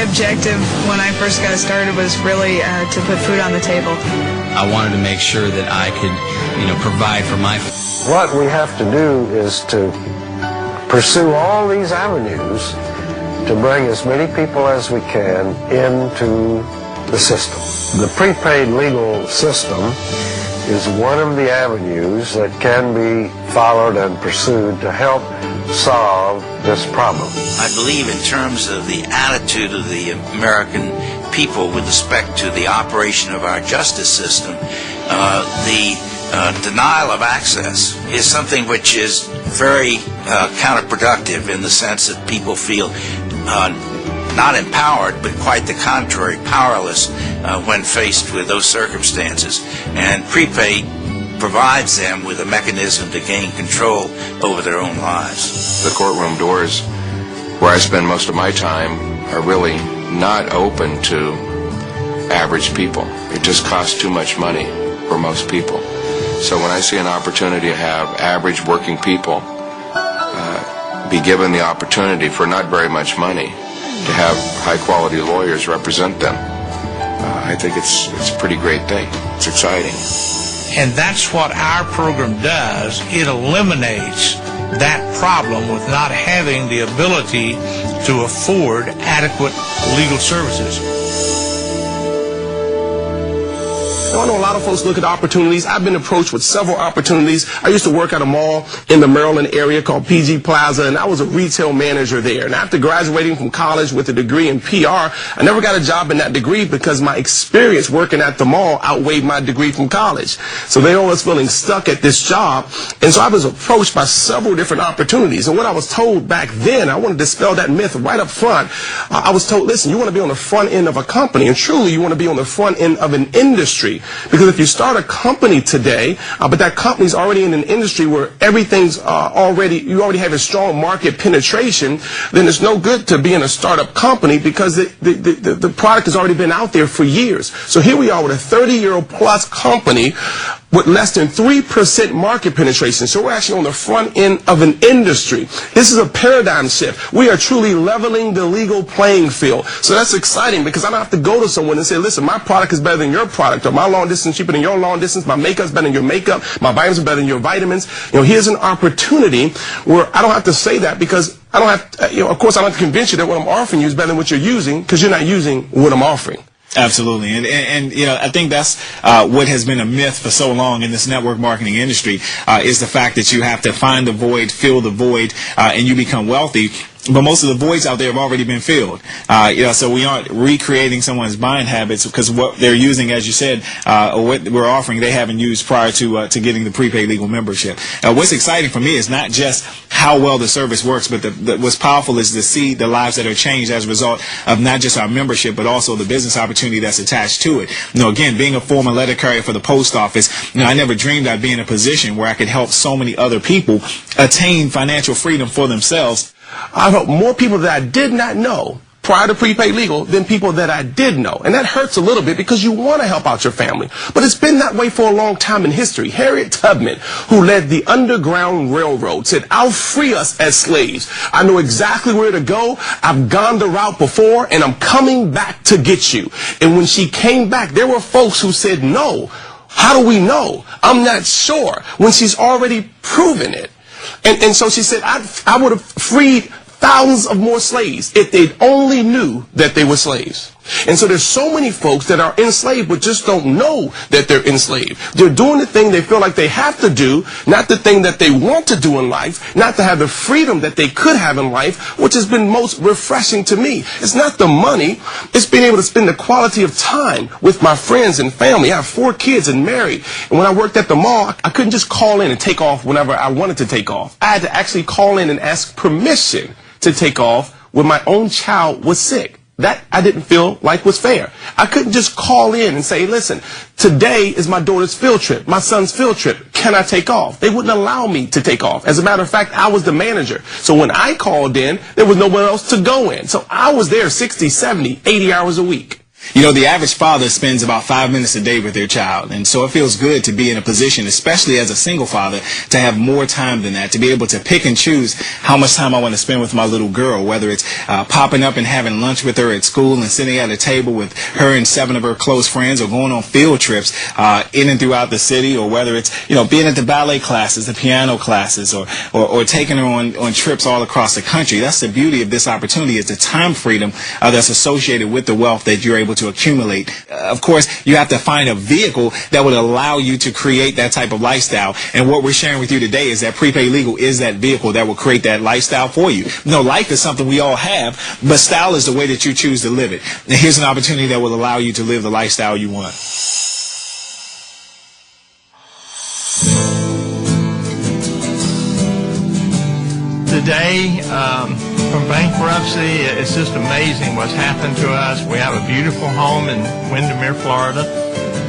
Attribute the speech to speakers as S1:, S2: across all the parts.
S1: objective when I first got started was really to put food on the table.
S2: I wanted to make sure that I could, provide for my...
S3: What we have to do is to pursue all these avenues to bring as many people as we can into the system. The prepaid legal system is one of the avenues that can be followed and pursued to help solve this problem.
S4: I believe in terms of the attitude of the American people with respect to the operation of our justice system, the denial of access is something which is very counterproductive in the sense that people feel not empowered, but quite the contrary, powerless when faced with those circumstances. And prepaid provides them with a mechanism to gain control over their own lives.
S5: The courtroom doors where I spend most of my time are really not open to average people. It just costs too much money for most people. So when I see an opportunity to have average working people be given the opportunity for not very much money to have high-quality lawyers represent them, I think it's a pretty great thing. It's exciting.
S6: And that's what our program does. It eliminates that problem with not having the ability to afford adequate legal services.
S7: I know a lot of folks look at opportunities. I've been approached with several opportunities. I used to work at a mall in the Maryland area called PG Plaza, and I was a retail manager there. And after graduating from college with a degree in PR, I never got a job in that degree because my experience working at the mall outweighed my degree from college. So they all was feeling stuck at this job. And so I was approached by several different opportunities. And what I was told back then, I want to dispel that myth right up front. I was told, listen, you want to be on the front end of a company, and truly you want to be on the front end of an industry. Because if you start a company today, but that company's already in an industry where everything's you already have a strong market penetration, then it's no good to be in a startup company because the product has already been out there for years. So here we are with a 30-year-old plus company with less than 3% market penetration. So we're actually on the front end of an industry. This is a paradigm shift. We are truly leveling the legal playing field. So that's exciting because I don't have to go to someone and say, listen, my product is better than your product, or my long distance cheaper than your long distance, my makeup's better than your makeup, my vitamins are better than your vitamins. Here's an opportunity where I don't have to say that because I don't have to, of course I don't have to convince you that what I'm offering you is better than what you're using because you're not using what I'm offering.
S8: Absolutely. And I think that's what has been a myth for so long in this network marketing industry is the fact that you have to find the void, fill the void, and you become wealthy. But most of the voids out there have already been filled. So we aren't recreating someone's buying habits because what they're using, as you said, or what we're offering, they haven't used prior to getting the prepaid legal membership. What's exciting for me is not just how well the service works, but what's powerful is to see the lives that are changed as a result of not just our membership, but also the business opportunity that's attached to it. Again, being a former letter carrier for the post office, I never dreamed I'd be in a position where I could help so many other people attain financial freedom for themselves.
S7: I've helped more people that I did not know prior to prepaid legal than people that I did know. And that hurts a little bit because you want to help out your family. But it's been that way for a long time in history. Harriet Tubman, who led the Underground Railroad, said, "I'll free us as slaves. I know exactly where to go. I've gone the route before, and I'm coming back to get you." And when she came back, there were folks who said, "No. How do we know? I'm not sure," when she's already proven it. And so she said, I would have freed thousands of more slaves if they only knew that they were slaves. And so there's so many folks that are enslaved but just don't know that they're enslaved. They're doing the thing they feel like they have to do, not the thing that they want to do in life, not to have the freedom that they could have in life, which has been most refreshing to me. It's not the money, it's being able to spend the quality of time with my friends and family. I have 4 kids and married. And when I worked at the mall, I couldn't just call in and take off whenever I wanted to take off. I had to actually call in and ask permission to take off when my own child was sick. That I didn't feel like was fair. I couldn't just call in and say, listen, today is my daughter's field trip, my son's field trip. Can I take off? They wouldn't allow me to take off. As a matter of fact, I was the manager. So when I called in, there was no one else to go in. So I was there 60, 70, 80 hours a week.
S8: You know, the average father spends about 5 minutes a day with their child, and so it feels good to be in a position, especially as a single father, to have more time than that, to be able to pick and choose how much time I want to spend with my little girl, whether it's popping up and having lunch with her at school and sitting at a table with her and 7 of her close friends, or going on field trips in and throughout the city, or whether it's, you know, being at the ballet classes, the piano classes, or taking her on trips all across the country. That's the beauty of this opportunity, is the time freedom that's associated with the wealth that you're able to accumulate. Of course, you have to find a vehicle that would allow you to create that type of lifestyle. And what we're sharing with you today is that Prepaid Legal is that vehicle that will create that lifestyle for you. You know, life is something we all have, but style is the way that you choose to live it. And here's an opportunity that will allow you to live the lifestyle you want.
S9: Today, from bankruptcy, it's just amazing what's happened to us. We have a beautiful home in Windermere, Florida.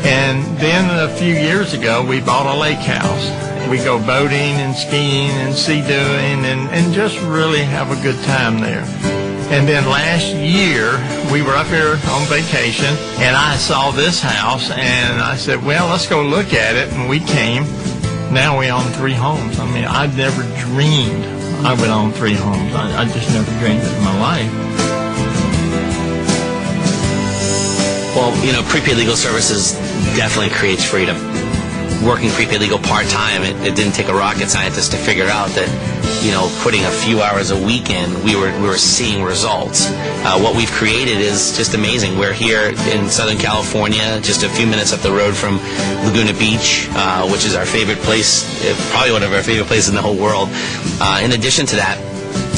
S9: And then a few years ago, we bought a lake house. We go boating and skiing and sea doing and just really have a good time there. And then last year, we were up here on vacation, and I saw this house, and I said, well, let's go look at it. And we came. Now we own 3 homes. I mean, I'd never dreamed I would own 3 homes. I just never dreamed it in my life.
S10: Well, you know, prepaid legal services definitely creates freedom. Working prepaid legal part-time, it didn't take a rocket scientist to figure out that, you know, putting a few hours a week in, we were seeing results. What we've created is just amazing. We're here in Southern California, just a few minutes up the road from Laguna Beach, which is our favorite place, probably one of our favorite places in the whole world. In addition to that,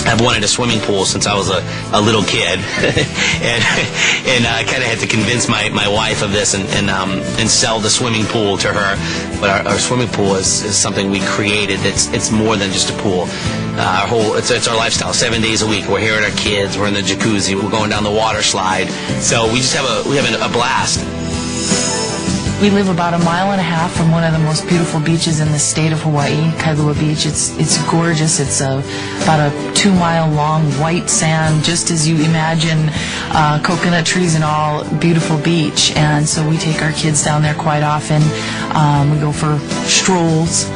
S10: I've wanted a swimming pool since I was a little kid, and I kind of had to convince my wife of this and sell the swimming pool to her. But our swimming pool is something we created. It's more than just a pool. It's our lifestyle. 7 days a week, we're here with our kids. We're in the jacuzzi. We're going down the water slide. So we just have a blast.
S11: We live about 1.5 miles from one of the most beautiful beaches in the state of Hawaii, Kailua Beach. It's gorgeous. It's about a 2-mile long white sand, just as you imagine, coconut trees and all, beautiful beach. And so we take our kids down there quite often. We go for strolls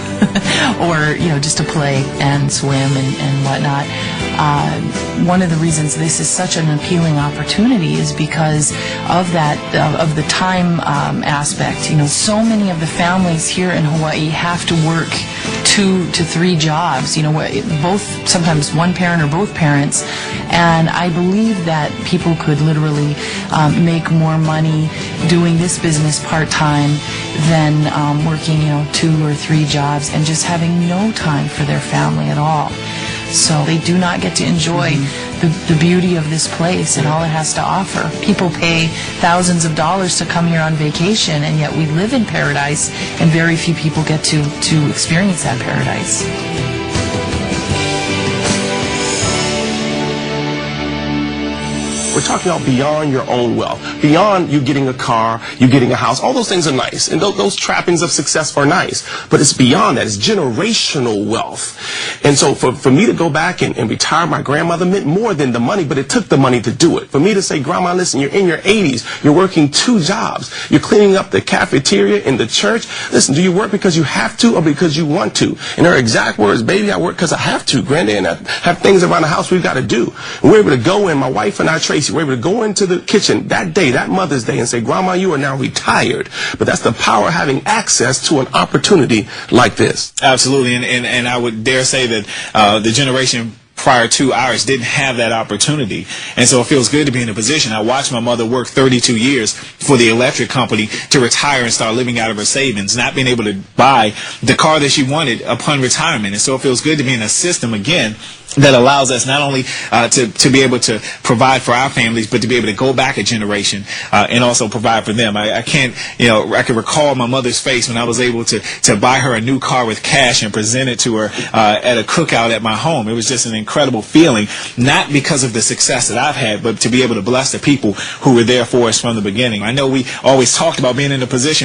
S11: or, you know, just to play and swim and whatnot. One of the reasons this is such an appealing opportunity is because of that, of the time aspect. You know, so many of the families here in Hawaii have to work 2 to 3 jobs, you know, both, sometimes one parent or both parents, and I believe that people could literally make more money doing this business part-time than working, you know, 2 or 3 jobs and just having no time for their family at all. So they do not get to enjoy the beauty of this place and all it has to offer. People pay thousands of dollars to come here on vacation, and yet we live in paradise, and very few people get to experience that paradise.
S7: We're talking about beyond your own wealth, beyond you getting a car, you getting a house. All those things are nice, and those trappings of success are nice. But it's beyond that. It's generational wealth. And so for me to go back and retire my grandmother meant more than the money, but it took the money to do it. For me to say, Grandma, listen, you're in your 80s, you're working 2 jobs, you're cleaning up the cafeteria in the church. Listen, do you work because you have to or because you want to? And her exact words, baby, I work because I have to, Granddad, and I have things around the house we've got to do. And we're able to go in, my wife and I, Tracy, we're able to go into the kitchen that day, that Mother's Day, and say, Grandma, you are now retired. But that's the power of having access to an opportunity like this.
S8: Absolutely, and I would dare say that the generation prior to ours didn't have that opportunity, and so it feels good to be in a position. I watched my mother work 32 years for the electric company to retire and start living out of her savings, not being able to buy the car that she wanted upon retirement. And so it feels good to be in a system again that allows us not only to be able to provide for our families, but to be able to go back a generation and also provide for them. I can't, you know, I can recall my mother's face when I was able to buy her a new car with cash and present it to her at a cookout at my home. It was just an incredible feeling, not because of the success that I've had, but to be able to bless the people who were there for us from the beginning. I know we always talked about being in a position